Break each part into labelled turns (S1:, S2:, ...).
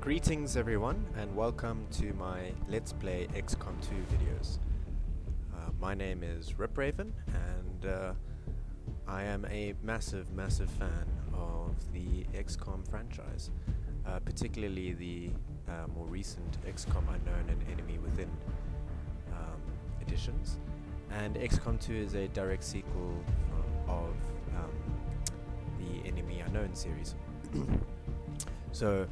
S1: Greetings everyone and welcome to my Let's Play XCOM2 videos. My name is Ripraven and I am a massive fan of the XCOM franchise, particularly the more recent XCOM Unknown and Enemy Within editions. And XCOM2 is a direct sequel of the Enemy Unknown series. So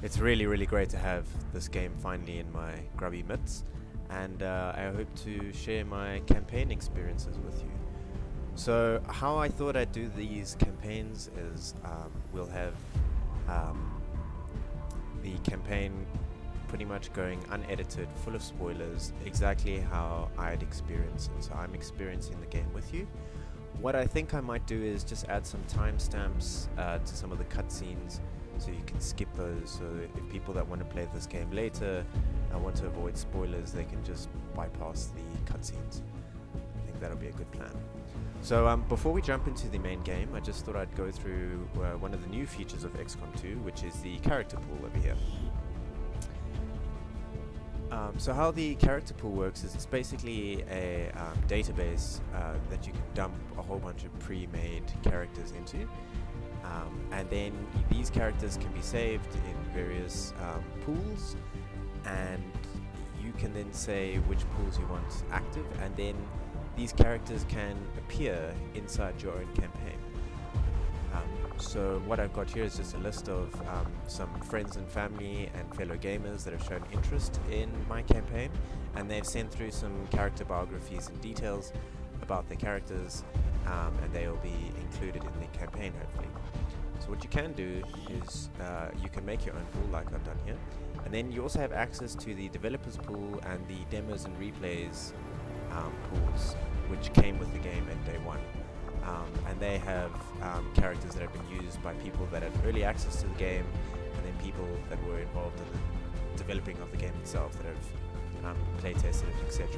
S1: it's really great to have this game finally in my grubby mitts, and I hope to share my campaign experiences with you. So how I thought I'd do these campaigns is we'll have the campaign pretty much going unedited, full of spoilers, exactly how I'd experience it. So I'm experiencing the game with you. What I think I might do is just add some timestamps to some of the cutscenes, so you can skip those, so if people that want to play this game later want to avoid spoilers, they can just bypass the cutscenes. I think that'll be a good plan. So before we jump into the main game, I just thought I'd go through one of the new features of XCOM2, which is the character pool over here. So how the character pool works is it's basically a database that you can dump a whole bunch of pre-made characters into. And then these characters can be saved in various pools, and you can then say which pools you want active, and then these characters can appear inside your own campaign. So what I've got here is just a list of some friends and family and fellow gamers that have shown interest in my campaign, and they've sent through some character biographies and details about their characters, and they'll be included in the campaign hopefully. So what you can do is you can make your own pool like I've done here, and then you also have access to the developers pool and the demos and replays pools, which came with the game at day one. And they have characters that have been used by people that had early access to the game, and then people that were involved in the developing of the game itself that have play tested it, etc.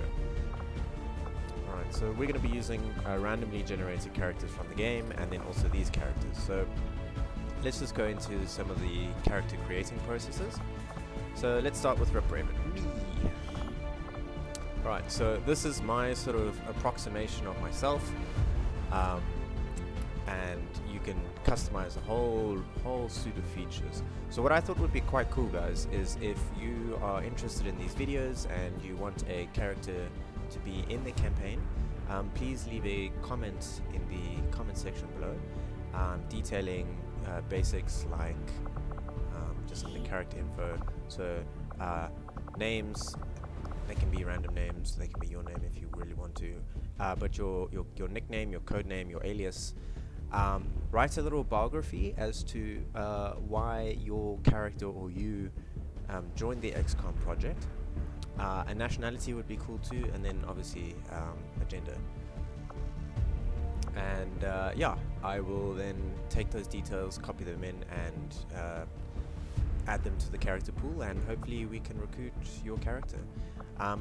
S1: Alright, so we're going to be using randomly generated characters from the game, and then also these characters. So let's just go into some of the character creating processes. So let's start with Ripraven. Alright, so this is my sort of approximation of myself. And you can customize a whole suite of features. So what I thought would be quite cool, guys, is if you are interested in these videos and you want a character to be in the campaign, please leave a comment in the comment section below, detailing basics like just some of the character info. So names, they can be random names, they can be your name if you really want to, but your nickname, your codename, your alias. Write a little biography as to why your character or you joined the XCOM project. A nationality would be cool too, and then obviously a gender. And yeah, I will then take those details, copy them in, and add them to the character pool, and hopefully we can recruit your character.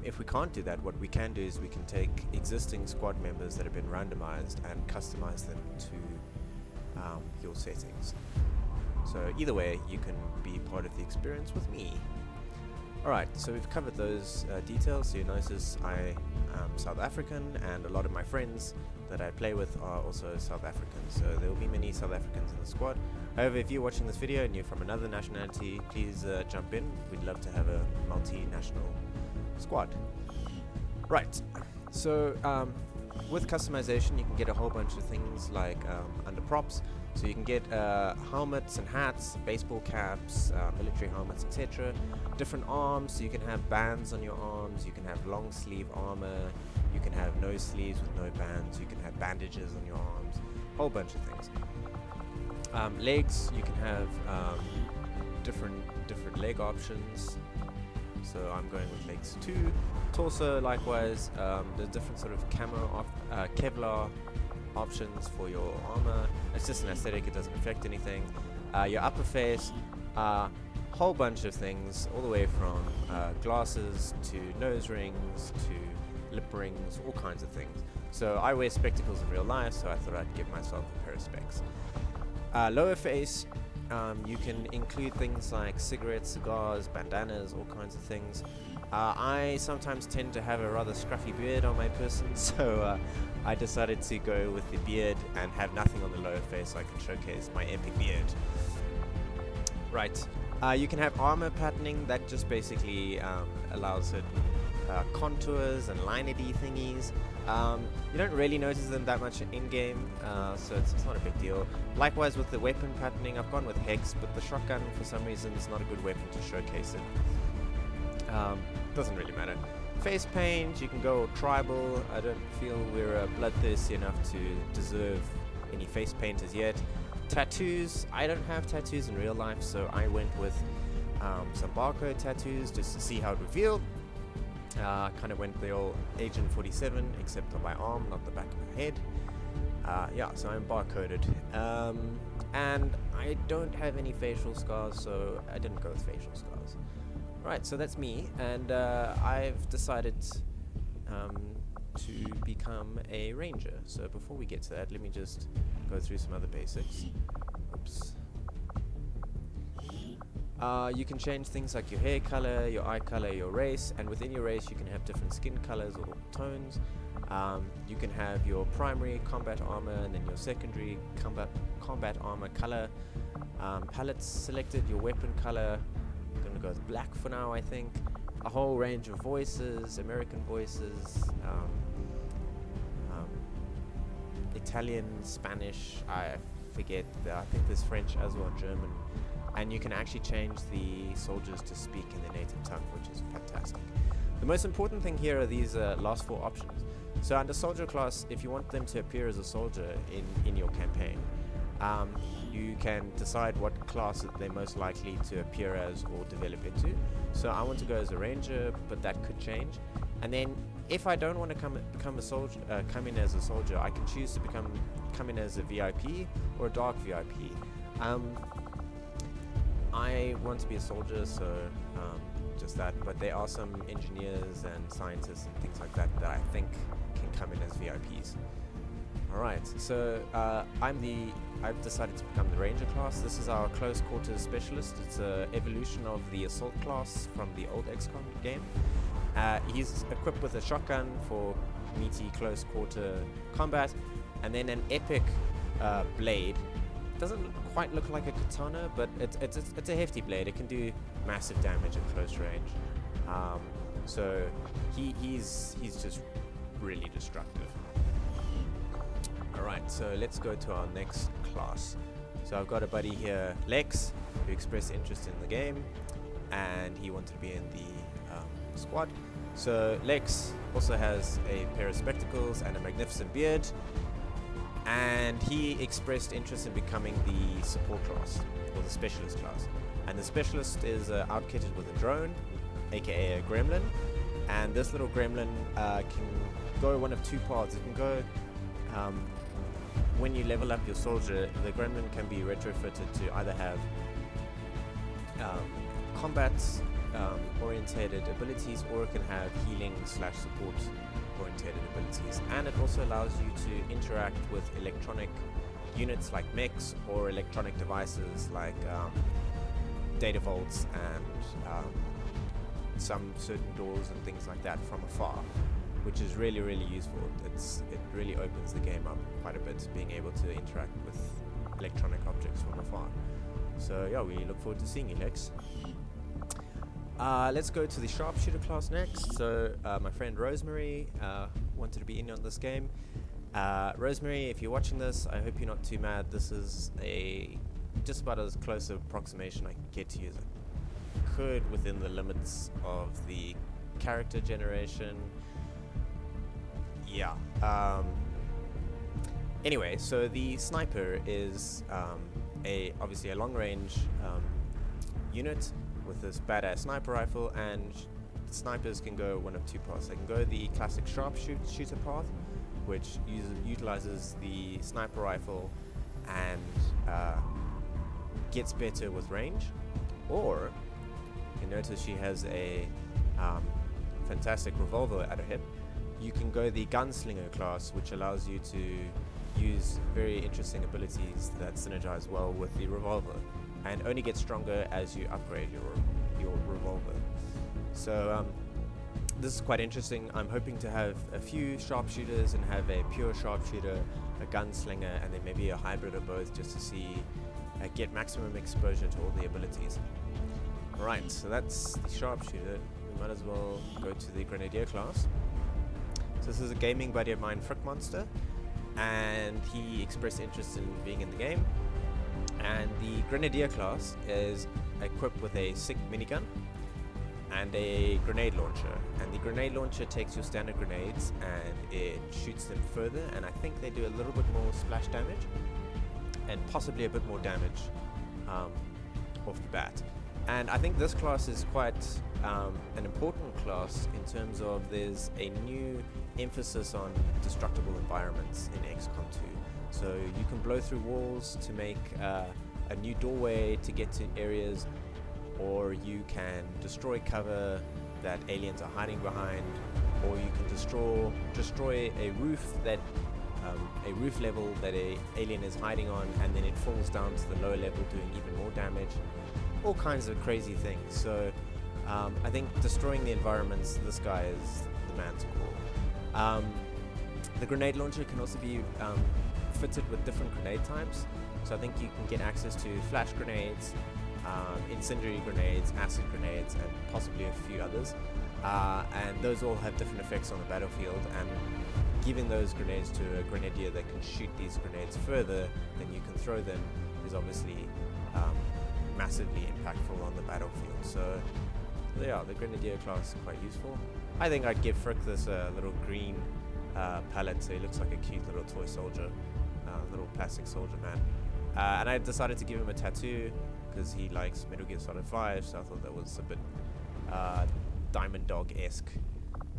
S1: If we can't do that, what we can do is we can take existing squad members that have been randomized and customize them to your settings. So either way, you can be part of the experience with me. Alright, so we've covered those details. So you notice I am South African, and a lot of my friends that I play with are also South African. So there will be many South Africans in the squad. However, if you're watching this video and you're from another nationality, please jump in. We'd love to have a multinational squad. Right, so with customization you can get a whole bunch of things like under props. So you can get helmets and hats, baseball caps, military helmets, etc. Different arms, so you can have bands on your arms, you can have long sleeve armor, you can have no sleeves with no bands, you can have bandages on your arms, whole bunch of things. Legs, you can have different leg options. So I'm going with legs 2. Torso, likewise, there's different sort of camo Kevlar options for your armor. It's just an aesthetic, it doesn't affect anything. Your upper face, whole bunch of things, all the way from glasses to nose rings to lip rings, all kinds of things. So I wear spectacles in real life, so I thought I'd give myself a pair of specs. Lower face, You can include things like cigarettes, cigars, bandanas, all kinds of things. I sometimes tend to have a rather scruffy beard on my person, so I decided to go with the beard and have nothing on the lower face so I can showcase my epic beard. Right. You can have armor patterning that just basically allows certain contours and lineady thingies. You don't really notice them that much in-game, so it's not a big deal. Likewise with the weapon patterning, I've gone with Hex, but the shotgun for some reason is not a good weapon to showcase it. Doesn't really matter. Face paint, you can go tribal. I don't feel we're bloodthirsty enough to deserve any face paint as yet. Tattoos, I don't have tattoos in real life, so I went with some barcode tattoos just to see how it would feel. Kind of went the old Agent 47, except on my arm, not the back of my head. Yeah, so I'm barcoded. And I don't have any facial scars, so I didn't go with facial scars. Right, so that's me, and I've decided to become a ranger. So before we get to that, let me just go through some other basics. Oops. You can change things like your hair color, your eye color, your race, and within your race you can have different skin colors or tones. You can have your primary combat armor and then your secondary combat armor color. Palettes selected, your weapon color. I'm gonna go with black for now, I think. A whole range of voices, American voices, Italian, Spanish, I forget. I think there's French as well, German. And you can actually change the soldiers to speak in their native tongue, which is fantastic. The most important thing here are these last four options. So under soldier class, if you want them to appear as a soldier in your campaign, you can decide what class they're most likely to appear as or develop into. So I want to go as a ranger, but that could change. And then if I don't want to come in as a soldier, I can choose to come in as a VIP or a dark VIP. I want to be a soldier, so just that. But there are some engineers and scientists and things like that that I think can come in as VIPs. Alright, so I've decided to become the ranger class. This is our close quarters specialist. It's an evolution of the assault class from the old XCOM game. He's equipped with a shotgun for meaty close quarter combat, and then an epic blade. Doesn't quite look like a katana, but it's a hefty blade. It can do massive damage at close range. So he's just really destructive. Alright, so let's go to our next class. So I've got a buddy here, Lex, who expressed interest in the game, and he wanted to be in the squad. So Lex also has a pair of spectacles and a magnificent beard, and he expressed interest in becoming the support class, or the specialist class. And the specialist is outfitted with a drone, aka a gremlin, and this little gremlin can go one of two paths. It can go, when you level up your soldier, the gremlin can be retrofitted to either have combat orientated abilities, or it can have healing / support orientated abilities. And it also allows you to interact with electronic units like mechs or electronic devices like data vaults and some certain doors and things like that from afar, which is really, really useful. It really opens the game up quite a bit, being able to interact with electronic objects from afar. So yeah, we look forward to seeing you, Lex. Let's go to the sharpshooter class next. So my friend Rosemary wanted to be in on this game. Rosemary, if you're watching this, I hope you're not too mad. This is just about as close an approximation I can get to you as I could within the limits of the character generation. Yeah. Anyway, so the sniper is obviously a long-range unit with this badass sniper rifle, and snipers can go one of two paths. They can go the classic sharpshooter path, which utilizes the sniper rifle and gets better with range, or you notice she has a fantastic revolver at her hip. You can go the gunslinger class, which allows you to use very interesting abilities that synergize well with the revolver. and only gets stronger as you upgrade your revolver. So this is quite interesting. I'm hoping to have a few sharpshooters and have a pure sharpshooter, a gunslinger, and then maybe a hybrid of both, just to see get maximum exposure to all the abilities. Alright, so that's the sharpshooter. We might as well go to the grenadier class. So this is a gaming buddy of mine, Frick Monster, and he expressed interest in being in the game. And the grenadier class is equipped with a SIG minigun and a grenade launcher, and the grenade launcher takes your standard grenades and it shoots them further, and I think they do a little bit more splash damage and possibly a bit more damage off the bat. And I think this class is quite an important class in terms of there's a new emphasis on destructible environments in XCOM 2. So you can blow through walls to make a new doorway to get to areas, or you can destroy cover that aliens are hiding behind, or you can destroy a roof that a roof level that a alien is hiding on, and then it falls down to the lower level doing even more damage. All kinds of crazy things. So I think destroying the environments, this guy is the man to call. The grenade launcher can also be fitted with different grenade types. So I think you can get access to flash grenades, incendiary grenades, acid grenades, and possibly a few others. And those all have different effects on the battlefield, and giving those grenades to a grenadier that can shoot these grenades further than you can throw them is obviously massively impactful on the battlefield. So yeah, the grenadier class is quite useful. I think I'd give Frick this little green palette, so he looks like a cute little toy soldier, little plastic soldier man. And I decided to give him a tattoo because he likes Metal Gear Solid 5, so I thought that was a bit Diamond Dog-esque.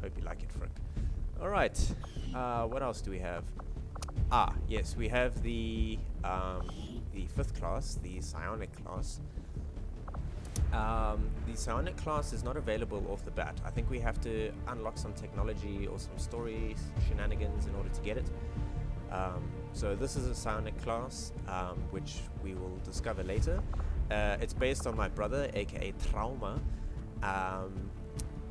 S1: Hope you like it, Frick. Alright, what else do we have? Yes, we have the 5th class, the Psionic class. The Psionic class is not available off the bat. I think we have to unlock some technology or some story shenanigans in order to get it. So this is a Psionic class, which we will discover later. It's based on my brother, aka Trauma,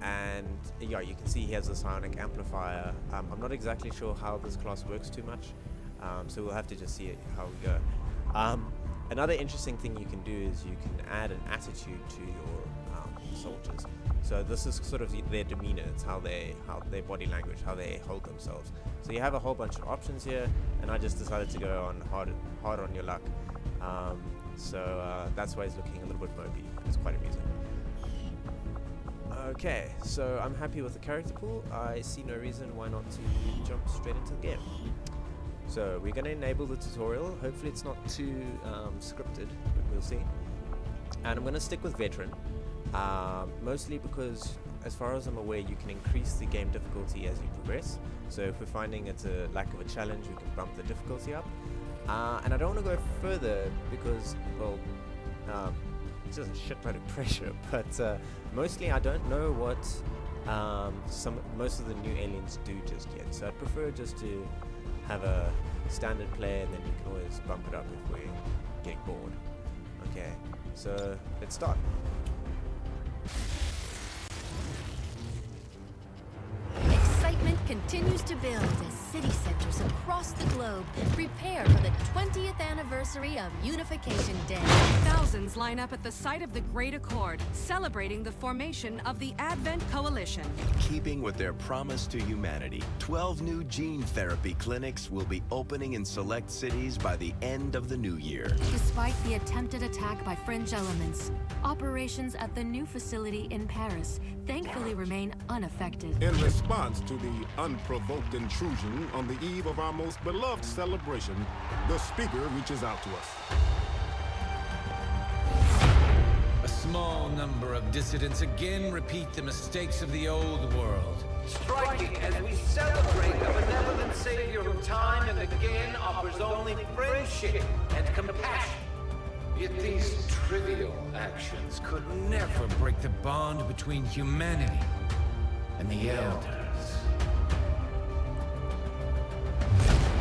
S1: and yeah, you can see he has a psionic amplifier. I'm not exactly sure how this class works too much, so we'll have to just see how we go. Another interesting thing you can do is you can add an attitude to your soldiers. So this is sort of their demeanor. It's how their body language, how they hold themselves. So you have a whole bunch of options here, and I just decided to go on hard on your luck. So that's why he's looking a little bit mopey. It's quite amusing. Okay, so I'm happy with the character pool. I see no reason why not to jump straight into the game. So we're going to enable the tutorial. Hopefully it's not too scripted, but we'll see. And I'm going to stick with veteran, mostly because as far as I'm aware you can increase the game difficulty as you progress. So if we're finding it's a lack of a challenge, we can bump the difficulty up. And I don't want to go further because, well, it's just a shitload of pressure, but mostly I don't know what most of the new aliens do just yet. So I'd prefer just to have a standard play, and then you can always bump it up if we're getting bored. Okay, so let's start.
S2: Excitement continues to build as city centers across the globe prepare for the 20th anniversary of Unification Day.
S3: Thousands line up at the site of the Great Accord, celebrating the formation of the Advent Coalition.
S4: Keeping with their promise to humanity, 12 new gene therapy clinics will be opening in select cities by the end of the new year.
S2: Despite the attempted attack by fringe elements, operations at the new facility in Paris thankfully remain unaffected.
S5: In response to the unprovoked intrusion on the eve of our most beloved celebration, the speaker reaches out to us.
S6: A small number of dissidents again repeat the mistakes of the old world.
S7: Striking as we celebrate the benevolent savior who time and again offers only friendship and compassion.
S6: Yet these trivial actions could never break the bond between humanity and the Elders.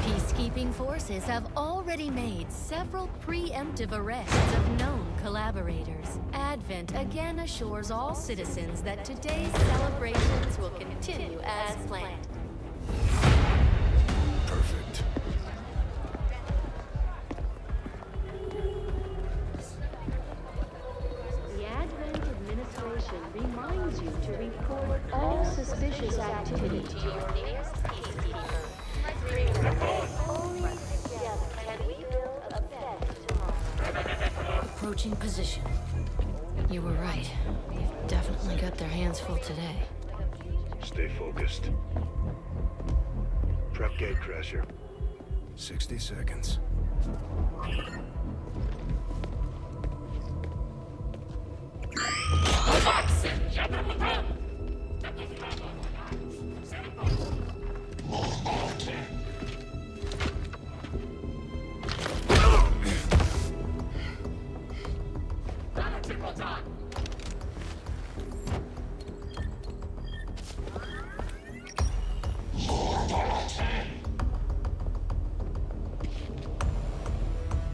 S2: Peacekeeping forces have already already made several preemptive arrests of known collaborators. Advent again assures all citizens that today's celebrations will continue as planned.
S4: Perfect.
S8: The Advent administration reminds you to report all suspicious activity to your nearest peacekeeper. Only together can we build a better tomorrow.
S2: Approaching position. You were right. They've definitely got their hands full today.
S9: Stay focused. Prep gatecrasher.
S4: 60 seconds.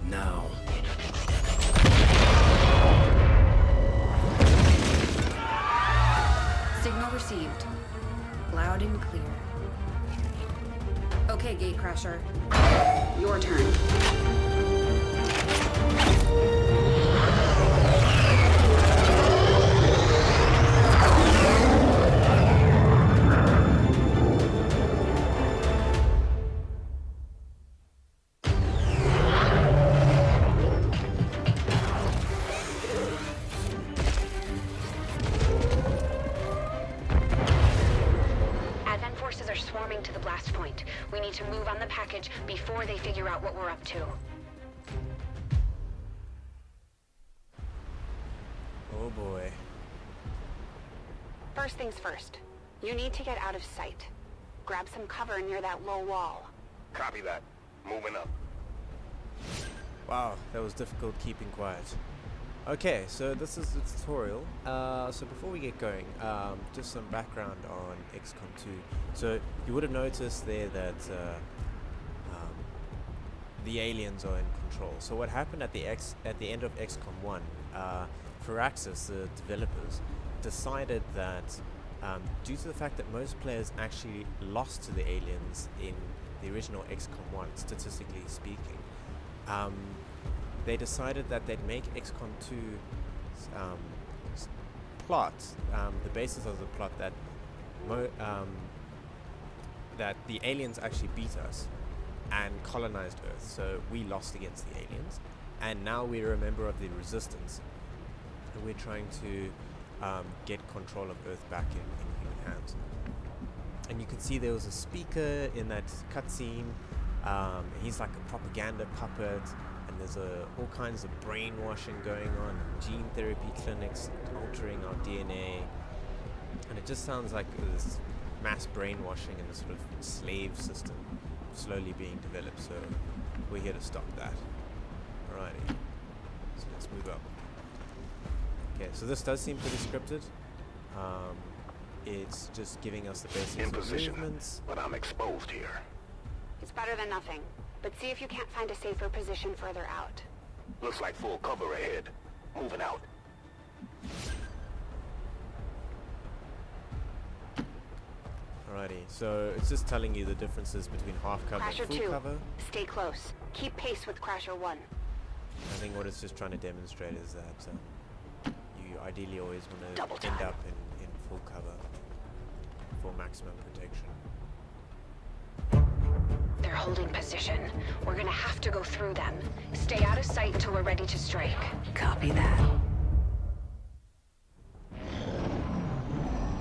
S4: Now.
S3: Signal received. Loud and clear. Okay, Gatecrasher. Your turn.
S10: Advent forces are swarming to the blast point. We need to move on the package before they figure out what we're up to.
S1: Oh boy.
S10: First things first. You need to get out of sight. Grab some cover near that low wall.
S9: Copy that. Moving up.
S1: Wow, that was difficult keeping quiet. Okay, so this is the tutorial. So before we get going, just some background on XCOM 2. So you would have noticed there that the aliens are in control. So what happened at the end of XCOM 1, Firaxis, the developers, decided that due to the fact that most players actually lost to the aliens in the original XCOM 1, statistically speaking, they decided that they'd make XCOM 2's plot, the basis of the plot, that that the aliens actually beat us and colonized Earth. So we lost against the aliens, and now we're a member of the Resistance, and we're trying to get control of Earth back in human hands. And you can see there was a speaker in that cutscene. He's like a propaganda puppet. And there's all kinds of brainwashing going on, gene therapy clinics altering our DNA, and it just sounds like this mass brainwashing and a sort of slave system slowly being developed. So we're here to stop that. Alrighty, so let's move up. Okay, so this does seem pretty scripted. It's just giving us the basics
S9: In
S1: of
S9: position,
S1: movements.
S9: but I'm exposed here.
S10: It's better than nothing. But see if you can't find a safer position further out.
S9: Looks like full cover ahead. Moving out.
S1: Alrighty, so it's just telling you the differences between half cover
S10: Crasher
S1: and full
S10: 2,
S1: cover.
S10: stay close. Keep pace with Crasher 1.
S1: I think what it's just trying to demonstrate is that you ideally always want
S10: Double
S1: to end
S10: time.
S1: up in full cover for maximum protection.
S10: They're holding position. We're gonna have to go through them. Stay out of sight until we're ready to strike.
S3: Copy that.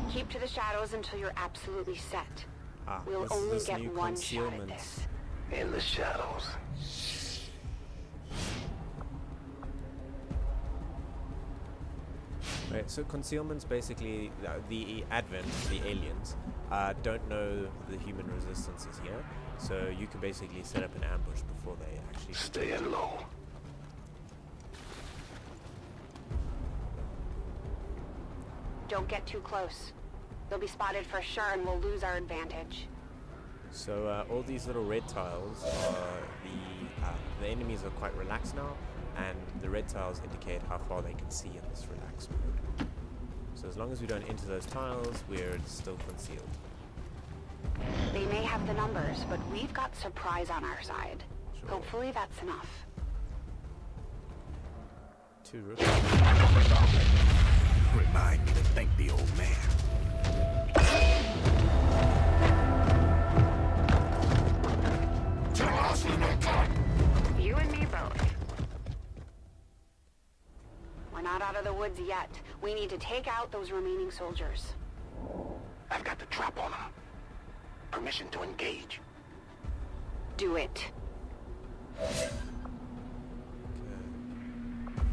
S10: Keep to the shadows until you're absolutely set. We'll
S1: this
S10: only
S1: new
S10: get one shot at
S1: concealment.
S10: this.
S9: In the shadows.
S1: Right, so concealment's basically the Advent, the aliens, don't know the human resistance is here, so you can basically set up an ambush before they actually
S9: Staying low.
S10: Don't get too close. They'll be spotted for sure and we'll lose our advantage.
S1: So all these little red tiles are the enemies are quite relaxed now, and the red tiles indicate how far they can see in this relaxed mode. So as long as we don't enter those tiles, we're still concealed.
S10: They may have the numbers, but we've got surprise on our side.
S1: Sure.
S10: Hopefully that's enough.
S1: 2 rooks.
S4: Remind me to thank the old man.
S10: You and me both. We're not out of the woods yet. We need to take out those remaining soldiers.
S9: I've got the trap on them. Permission to engage.
S10: Do it.
S1: Okay.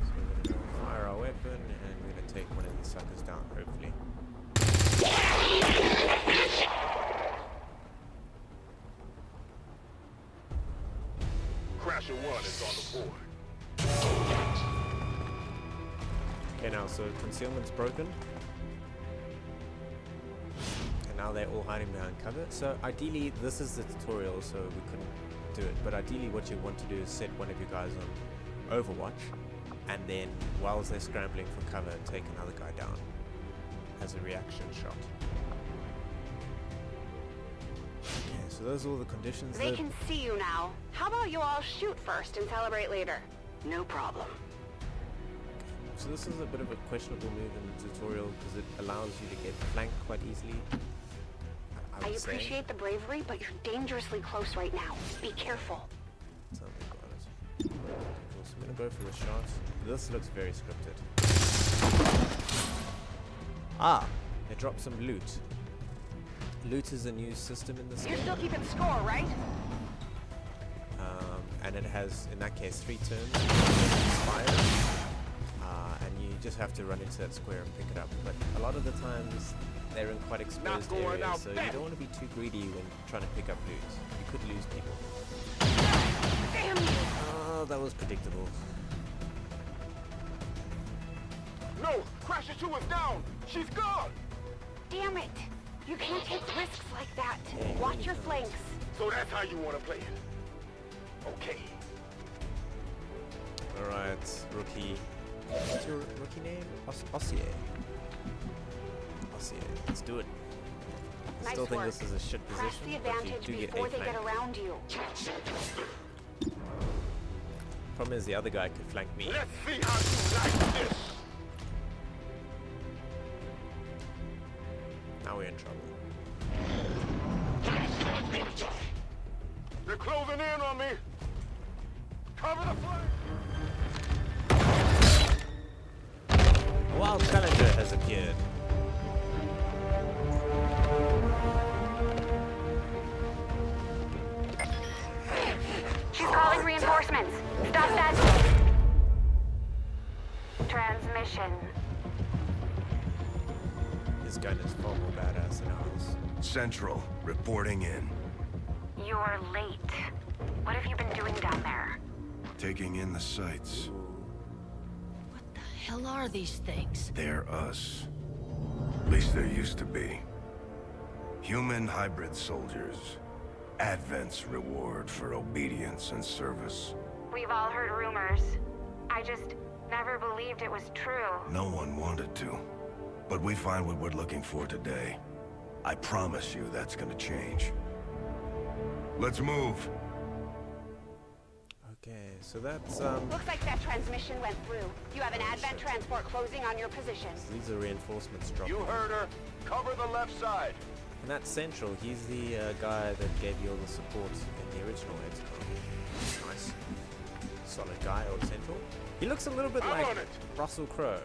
S1: So we're gonna fire our weapon, and we're gonna take one of these suckers down, hopefully.
S5: Crasher 1 is on the board.
S1: Okay, now so concealment's broken. And now they're all hiding behind cover. So ideally, this is the tutorial, so we couldn't do it. But ideally what you want to do is set one of you guys on Overwatch, and then whilst they're scrambling for cover, take another guy down as a reaction shot. Okay, so those are all the conditions.
S10: They can see you now. How about you all shoot first and celebrate later? No problem.
S1: So this is a bit of a questionable move in the tutorial because it allows you to get flanked quite easily.
S10: I appreciate the bravery, but you're dangerously close right now. Be careful.
S1: Tell me about it. Cool, so I'm gonna go for the shot. This looks very scripted. Ah, they dropped some loot. Loot is a new system in this game.
S10: You're still keeping score, right?
S1: And it has, in that case, 3 turns. Expires. And you just have to run into that square and pick it up. But a lot of the times, they're in quite exposed areas, so you don't want to be too greedy when trying to pick up loot. You could lose people.
S10: Damn you!
S1: Oh, that was predictable.
S5: No! Crasher 2 is down! She's gone!
S10: Damn it! You can't take risks like that.
S1: Yeah,
S10: Watch your flanks.
S5: So that's how you want to play it. Okay.
S1: Alright, rookie. What's your rookie name? Ossier. Ossier. Let's do it. I
S10: Nice
S1: still think
S10: work.
S1: this is a shit
S10: Press
S1: position,
S10: the
S1: but you
S10: advantage
S1: do get
S10: before
S1: a
S10: they get
S1: flank.
S10: around you.
S1: Problem is the other guy could flank me.
S5: Let's see how you like this!
S1: Now we're in trouble.
S5: They're closing in on me! Cover the flank!
S1: A wild challenger has appeared.
S10: She's calling reinforcements. Stop that. Transmission.
S1: His gun is far more badass than ours.
S4: Central, reporting in.
S10: You're late. What have you been doing down there?
S4: Taking in the sights.
S2: What the hell are these things?
S4: They're us. At least there used to be. Human hybrid soldiers. Advent's reward for obedience and service.
S10: We've all heard rumors. I just never believed it was true.
S4: No one wanted to. But we find what we're looking for today. I promise you that's gonna change. Let's move.
S1: Okay, so that's
S10: Looks like that transmission went through. You have an Advent transport closing on your position.
S1: these are reinforcements dropping.
S5: You heard her. Cover the left side.
S1: And that's Central. He's the guy that gave you all the support in the original XCOM. Nice. Solid guy, old Central. He looks a little bit
S5: I'm
S1: like
S5: on it.
S1: Russell Crowe.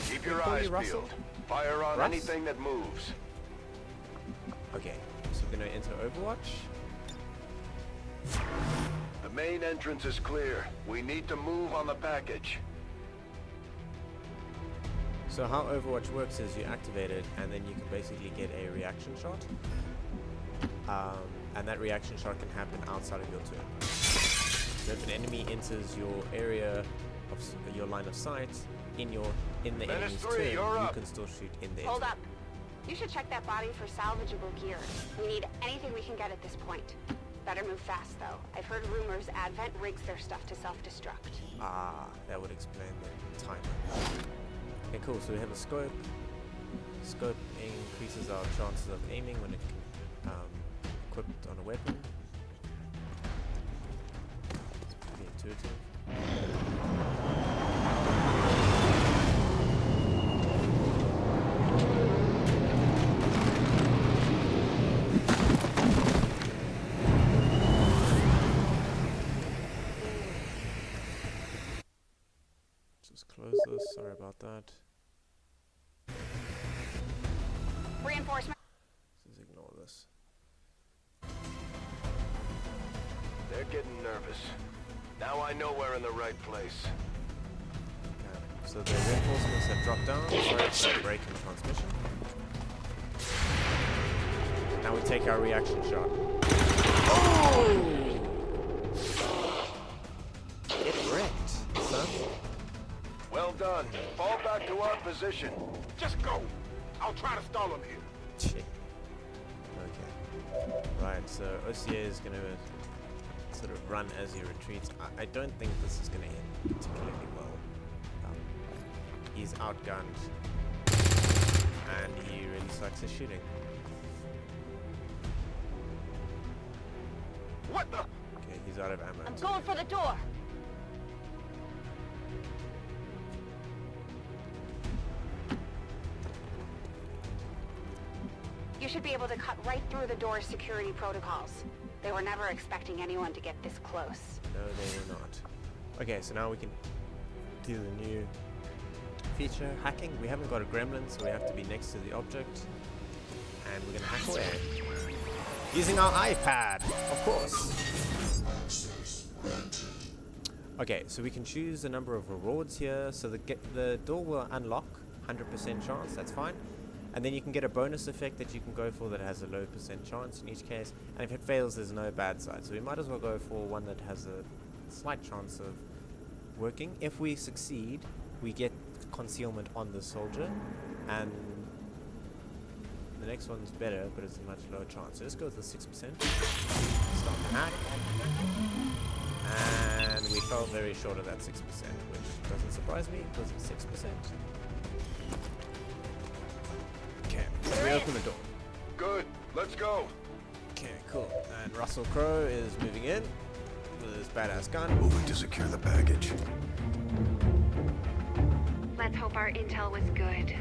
S9: Keep your
S1: Call me
S9: eyes
S1: Russell?
S9: peeled. Fire on
S1: Russ?
S9: anything that moves.
S1: Okay, so we're gonna enter Overwatch.
S9: The main entrance is clear. We need to move on the package.
S1: So how Overwatch works is you activate it, and then you can basically get a reaction shot. And that reaction shot can happen outside of your turn. So if an enemy enters your area your line of sight in the
S9: Menace
S1: enemy's
S9: 3,
S1: turn,
S9: you're
S1: you
S9: up.
S1: can still shoot in there.
S10: Hold up. You should check that body for salvageable gear. We need anything we can get at this point. Better move fast, though. I've heard rumors Advent rigs their stuff to self-destruct.
S1: Ah, that would explain the timer. Okay, cool. So we have a scope. Scope increases our chances of aiming when it can equipped on a weapon. It's pretty intuitive. Just close this. Sorry about that.
S10: Reinforcement.
S1: Let's just ignore this.
S4: They're getting nervous. Now I know we're in the right place.
S1: Okay. So the reinforcements have dropped down. Sorry, it's a break in transmission. Now we take our reaction shot. Oh! Get wrecked, son.
S4: Well done. Fall back to our position.
S5: Just go. I'll try to stall him here.
S1: Shit. Okay. Right, so OCA is going to sort of run as he retreats. I don't think this is going to end particularly well. He's outgunned. And he really sucks at shooting.
S5: What the?
S1: Okay, he's out of ammo.
S8: I'm going for the door.
S10: You should be able to cut right through the door's security protocols. They were never expecting anyone to get this close.
S1: No, they were not. Okay, so now we can do the new feature, hacking. We haven't got a gremlin, so we have to be next to the object. And we're going to hack away. Using our iPad, of course. Okay, so we can choose a number of rewards here. So the door will unlock, 100% chance, that's fine. And then you can get a bonus effect that you can go for that has a low percent chance in each case. And if it fails, there's no bad side. So we might as well go for one that has a slight chance of working. If we succeed, we get concealment on the soldier. And the next one's better, but it's a much lower chance. So let's go with the 6%. Start the hack. And we fell very short of that 6%, which doesn't surprise me because it's 6%. Okay, we open the door.
S4: Good. Let's go.
S1: Okay, cool. And Russell Crowe is moving in with his badass gun.
S4: Moving to secure the baggage.
S10: Let's hope our intel was good.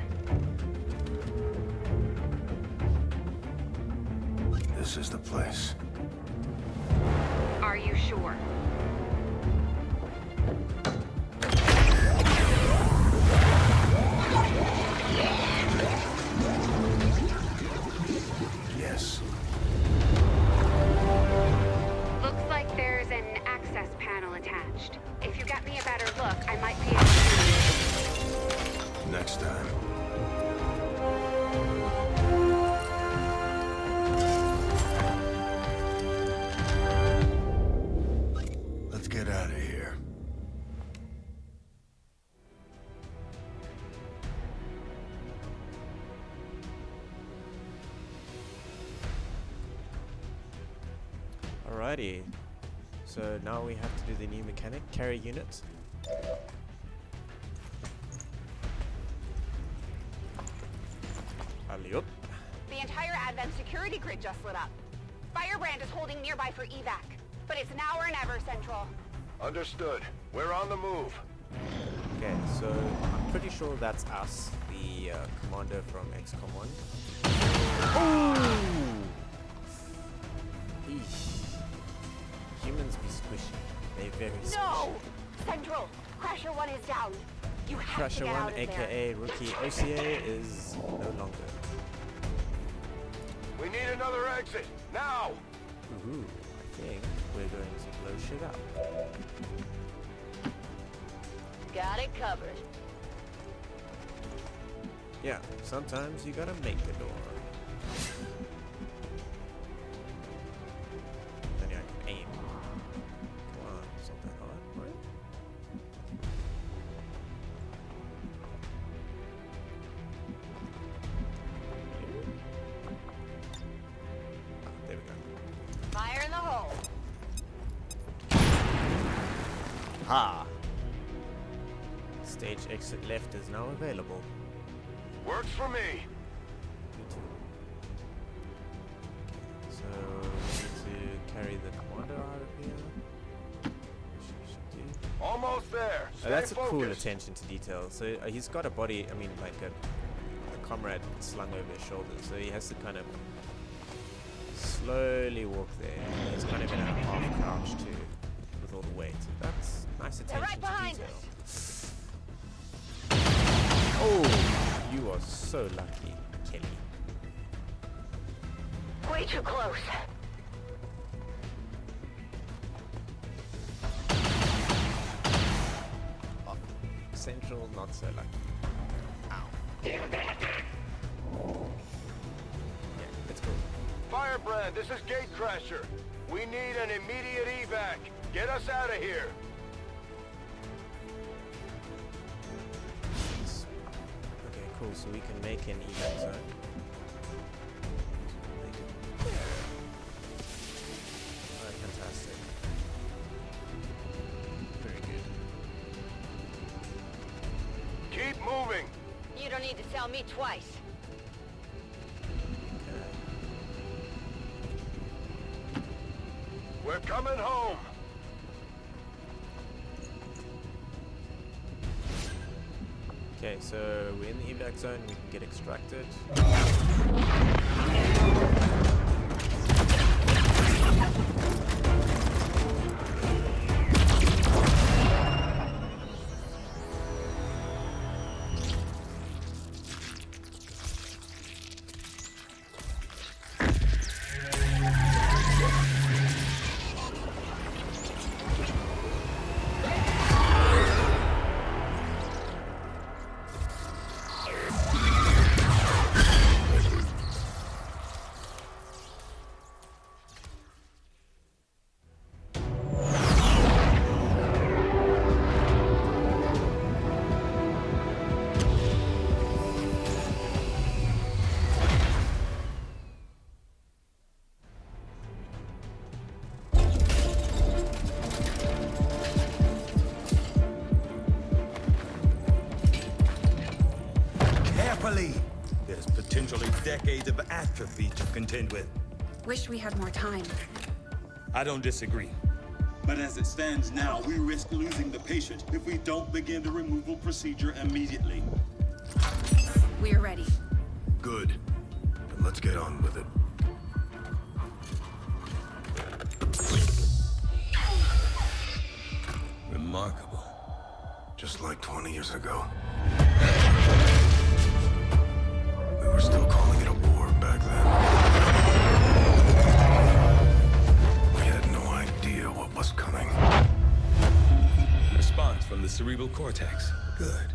S4: This is the place.
S10: Are you sure?
S4: Yes.
S10: Looks like there's an access panel attached. If you get me a better look, I might be able to...
S4: Next time. Let's get out of here.
S1: Alrighty. So now we have to do the new mechanic, carry unit. Alley-up.
S10: The entire Advent security grid just lit up. Firebrand is holding nearby for evac. But it's now or never, Central.
S4: Understood. We're on the move.
S1: Okay, so I'm pretty sure that's us, the commander from XCOM 1. Oh! Eesh. Humans be squishy. They're very squishy.
S10: No! Central! Crasher 1 is down. You have to
S1: Crasher
S10: get
S1: 1,
S10: out of
S1: aka Rookie OCA, is no longer.
S4: We need another exit. Now!
S1: Ooh, I think we're going to blow shit up.
S8: Got it covered.
S1: Yeah, sometimes you gotta make the door. Then I can aim. Come on, it's not that hard, right? Aha! Stage exit left is now available.
S4: Works for me.
S1: Me too. Okay, so we need to carry the commander out of here. Which we should do.
S4: Almost there. Stay
S1: That's a cool
S4: focused.
S1: attention to detail. So he's got a body, I mean, like a comrade slung over his shoulders. So he has to kind of slowly walk there. He's kind of in a half crouch too, with all the weight. That's nice attention
S10: right behind
S1: to detail. Oh, you are so lucky, Kelly.
S8: Way too close.
S1: Oh, Central, not so lucky. Ow. Yeah, let's go.
S4: Firebrand, this is Gatecrasher. We need an immediate evac. Get us out of here.
S1: Okay, cool. So we can make an evac zone. Alright, fantastic. Very good.
S4: Keep moving.
S10: You don't need to tell me twice.
S4: We're coming home.
S1: Okay, so we're in the evac zone. We can get extracted.
S11: There's potentially decades of atrophy to contend with.
S3: Wish we had more time.
S11: I don't disagree.
S12: But as it stands now, we risk losing the patient if we don't begin the removal procedure immediately.
S3: We're ready.
S4: Good. Then let's get on with it.
S11: Remarkable.
S4: Just like 20 years ago. We were still calling it a war back then. We had no idea what was coming.
S11: Response from the cerebral cortex. Good.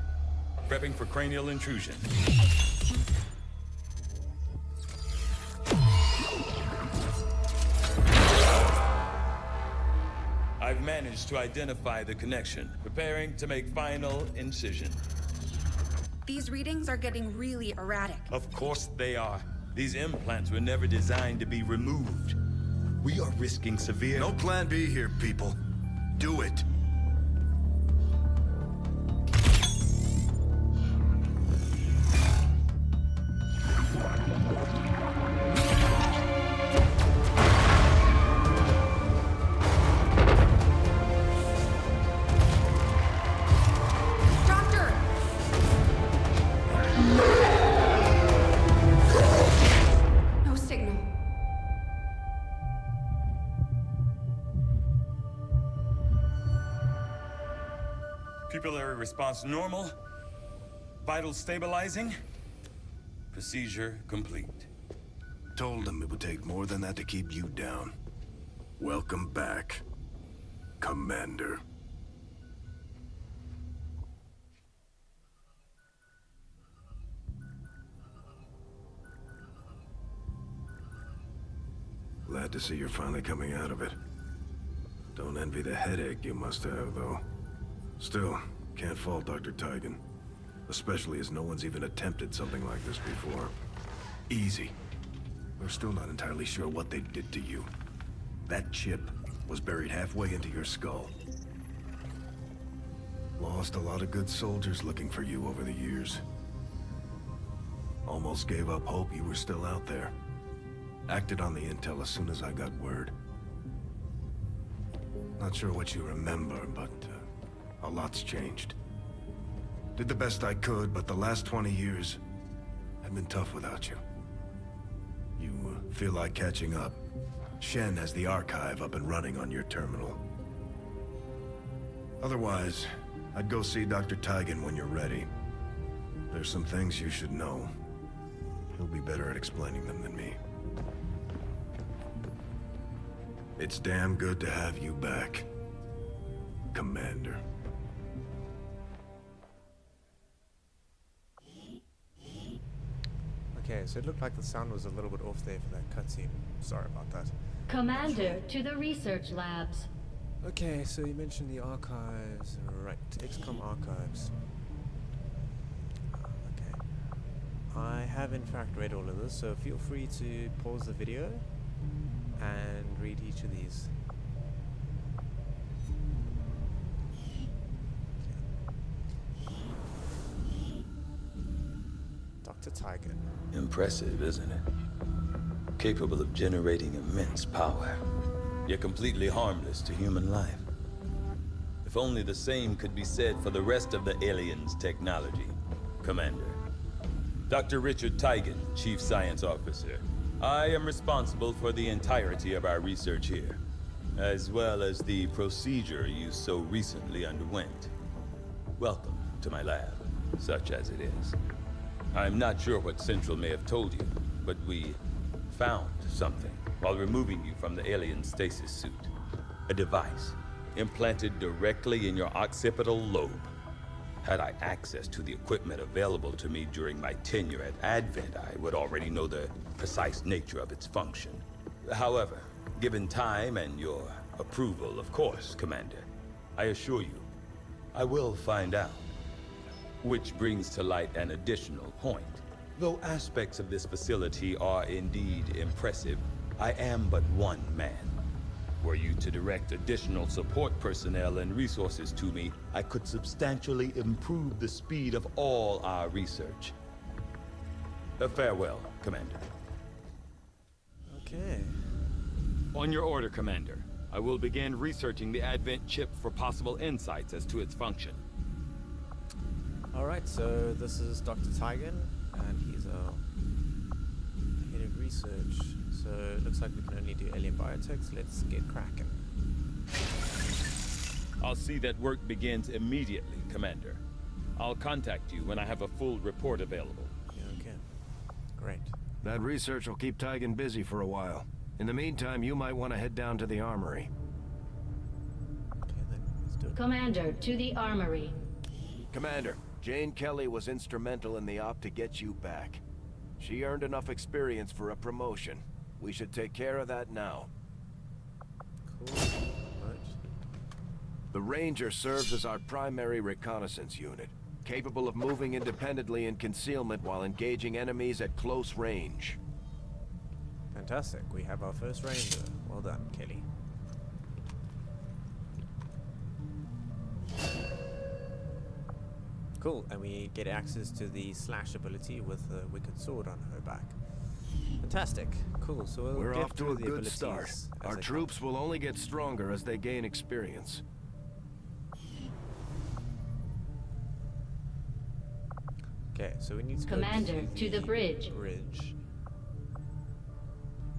S11: Prepping for cranial intrusion. I've managed to identify the connection. Preparing to make final incision.
S3: These readings are getting really erratic.
S11: Of course they are. These implants were never designed to be removed. We are risking severe...
S4: No plan B here, people. Do it.
S11: Pupillary response normal. Vital stabilizing. Procedure complete.
S4: Told him it would take more than that to keep you down. Welcome back, Commander. Glad to see you're finally coming out of it. Don't envy the headache you must have, though. Still, can't fault Dr. Tigan. Especially as no one's even attempted something like this before. Easy. We're still not entirely sure what they did to you. That chip was buried halfway into your skull. Lost a lot of good soldiers looking for you over the years. Almost gave up hope you were still out there. Acted on the intel as soon as I got word. Not sure what you remember, but a lot's changed. Did the best I could, but the last 20 years have been tough without you. You feel like catching up? Shen has the archive up and running on your terminal. Otherwise, I'd go see Dr. Tigan when you're ready. There's some things you should know. He'll be better at explaining them than me. It's damn good to have you back, Commander.
S1: Okay, so it looked like the sound was a little bit off there for that cutscene. Sorry about that.
S2: Commander, to the research labs.
S1: Okay, so you mentioned the archives. Right, XCOM archives. Okay. I have in fact read all of this, so feel free to pause the video and read each of these. Dr. Tigan.
S11: Impressive, isn't it? Capable of generating immense power, yet completely harmless to human life. If only the same could be said for the rest of the aliens' technology, Commander. Dr. Richard Tigan, Chief Science Officer. I am responsible for the entirety of our research here, as well as the procedure you so recently underwent. Welcome to my lab, such as it is. I'm not sure what Central may have told you, but we found something while removing you from the alien stasis suit. A device implanted directly in your occipital lobe. Had I access to the equipment available to me during my tenure at Advent, I would already know the precise nature of its function. However, given time and your approval, of course, Commander, I assure you, I will find out. Which brings to light an additional point. Though aspects of this facility are indeed impressive, I am but one man. Were you to direct additional support personnel and resources to me, I could substantially improve the speed of all our research. Farewell, Commander.
S1: Okay.
S13: On your order, Commander. I will begin researching the Advent chip for possible insights as to its function.
S1: Alright, so this is Dr. Tigan, and he's our head of research. So it looks like we can only do alien biotech, so let's get cracking.
S13: I'll see that work begins immediately, Commander. I'll contact you when I have a full report available.
S1: Yeah, okay. Great.
S14: That research will keep Tigan busy for a while. In the meantime, you might want to head down to the armory.
S1: Okay then, let's do it.
S2: Commander, to the armory.
S14: Commander, Jane Kelly was instrumental in the op to get you back. She earned enough experience for a promotion. We should take care of that now.
S1: Cool. Right.
S14: The Ranger serves as our primary reconnaissance unit, capable of moving independently in concealment while engaging enemies at close range.
S1: Fantastic. We have our first Ranger. Well done, Kelly. Cool, and we get access to the slash ability with the wicked sword on her back. Fantastic. Cool, so
S14: we're off to a good start. Our troops will only get stronger as they gain experience.
S1: Okay, so we need to
S2: Commander,
S1: go
S2: to the bridge.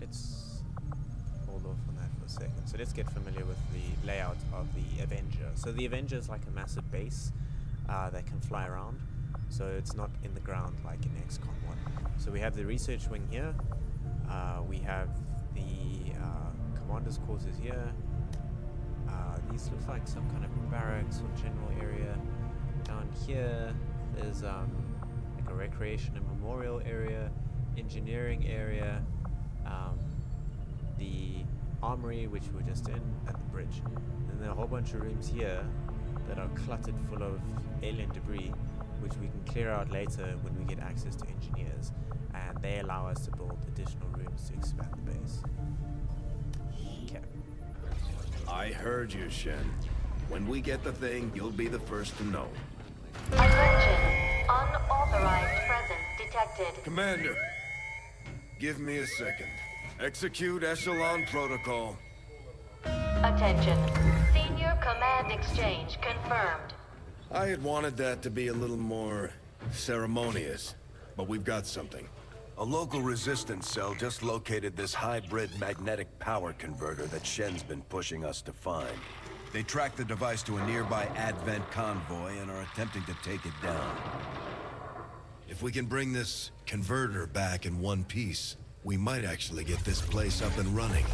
S1: Let's hold off on that for a second. So let's get familiar with the layout of the Avenger. So the Avenger is like a massive base that can fly around. So it's not in the ground like in XCOM 1. So we have the research wing here. We have the commander's quarters here. These look like some kind of barracks or general area. Down here, there's like a recreation and memorial area, engineering area, the armory, which we're just in, and the bridge. And then a whole bunch of rooms here that are cluttered full of alien debris, which we can clear out later when we get access to engineers, and they allow us to build additional rooms to expand the base. Okay.
S14: I heard you, Shen. When we get the thing, you'll be the first to know.
S8: Attention. Unauthorized presence detected.
S14: Commander, give me a second. Execute Echelon Protocol.
S8: Attention. Senior command exchange confirmed.
S14: I had wanted that to be a little more ceremonious, but we've got something. A local resistance cell just located this hybrid magnetic power converter that Shen's been pushing us to find. They tracked the device to a nearby Advent convoy and are attempting to take it down. If we can bring this converter back in one piece, we might actually get this place up and running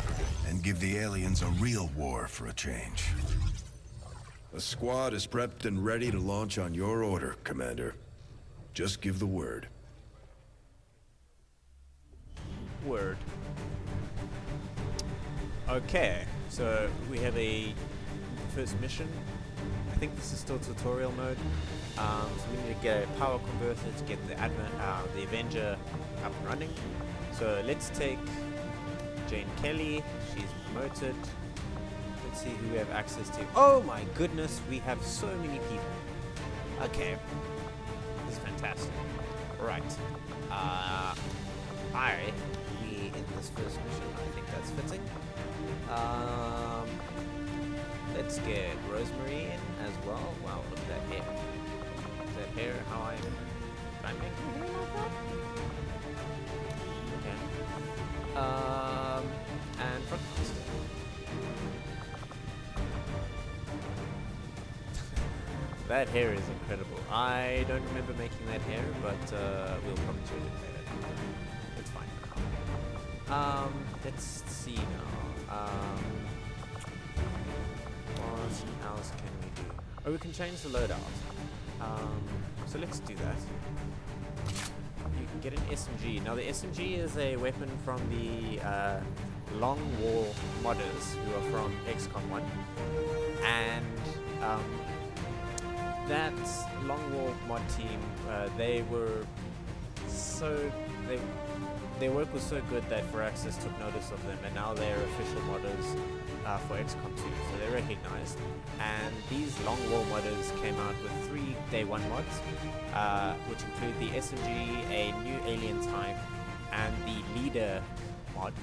S14: and give the aliens a real war for a change. The squad is prepped and ready to launch on your order, Commander. Just give the word.
S1: Word. Okay, so we have a first mission. I think this is still tutorial mode. So we need to get a power converter to get the the Avenger up and running. So let's take Jane Kelly. She's promoted. Let's see who we have access to. Oh my goodness, we have so many people. Okay, this is fantastic. Right. We in this first mission, I think that's fitting. Let's get Rosemary in as well. Wow, look at that hair. Is that hair how I'm making hair like that? Okay. And front coaster. That hair is incredible. I don't remember making that hair, but we'll probably do it later. It's fine for now. Let's see now. What else can we do? Oh, we can change the loadout. So let's do that. You can get an SMG. Now the SMG is a weapon from the Long War modders who are from XCOM 1. And that Long War mod team, they were so... Their work was so good that Firaxis took notice of them, and now they're official modders for XCOM 2, so they're recognized. And these Long War modders came out with 3 Day 1 mods, which include the SMG, a new alien type, and the Leader mod.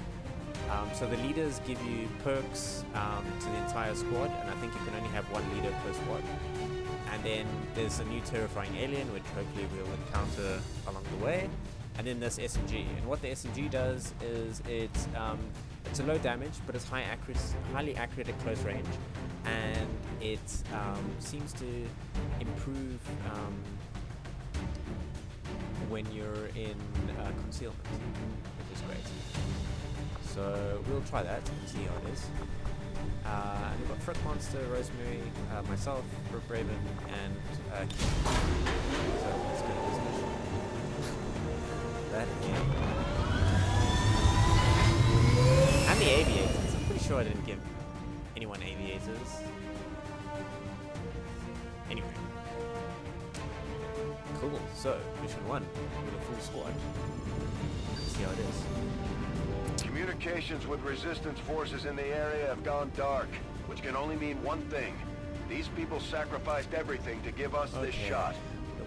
S1: So the leaders give you perks to the entire squad, and I think you can only have 1 leader per squad. And then there's a new terrifying alien, which hopefully we'll encounter along the way. And then this SMG. And what the SMG does is it's a low damage, but it's highly accurate at close range, and it seems to improve when you're in concealment, which is great. So we'll try that and see how it is. And we've got Frick Monster, Rosemary, myself, Ripraven, and Keith. So let's go to this mission. That and the aviators. I'm pretty sure I didn't give anyone aviators. Anyway. Cool. So, mission 1 with a full squad. Let's see how it is.
S14: Communications with resistance forces in the area have gone dark, which can only mean one thing. These people sacrificed everything to give us this shot.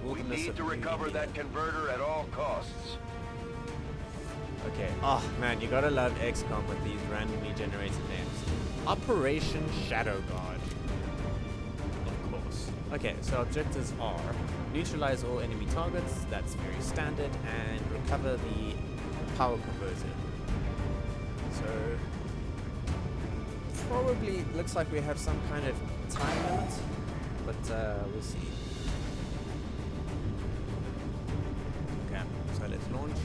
S14: We need to recover that converter at all costs.
S1: Okay. Oh man, you gotta love XCOM with these randomly generated names. Operation Shadow Guard. Of course. Okay, so objectives are neutralize all enemy targets, that's very standard, and recover the power converter. So probably looks like we have some kind of time limit, but we'll see. Okay, so let's launch.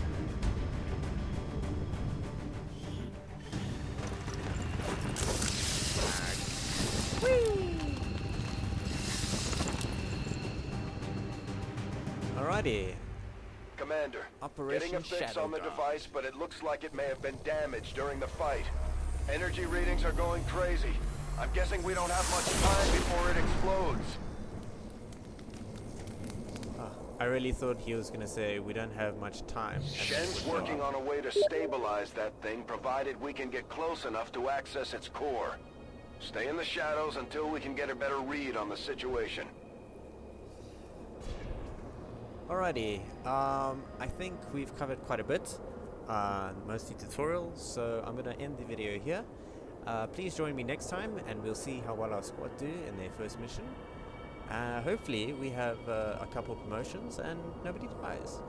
S1: Alrighty.
S14: Commander,
S1: Operation
S14: getting a fix
S1: Shadow
S14: on the
S1: Guard.
S14: device, but it looks like it may have been damaged during the fight. Energy readings are going crazy. I'm guessing we don't have much time before it explodes.
S1: I really thought he was gonna say we don't have much time.
S14: Shen's working on a way to stabilize that thing, provided we can get close enough to access its core.
S4: Stay in the shadows until we can get a better read on the situation.
S1: Alrighty, I think we've covered quite a bit, mostly tutorials, so I'm going to end the video here. Please join me next time and we'll see how well our squad do in their first mission. Hopefully we have a couple promotions and nobody dies.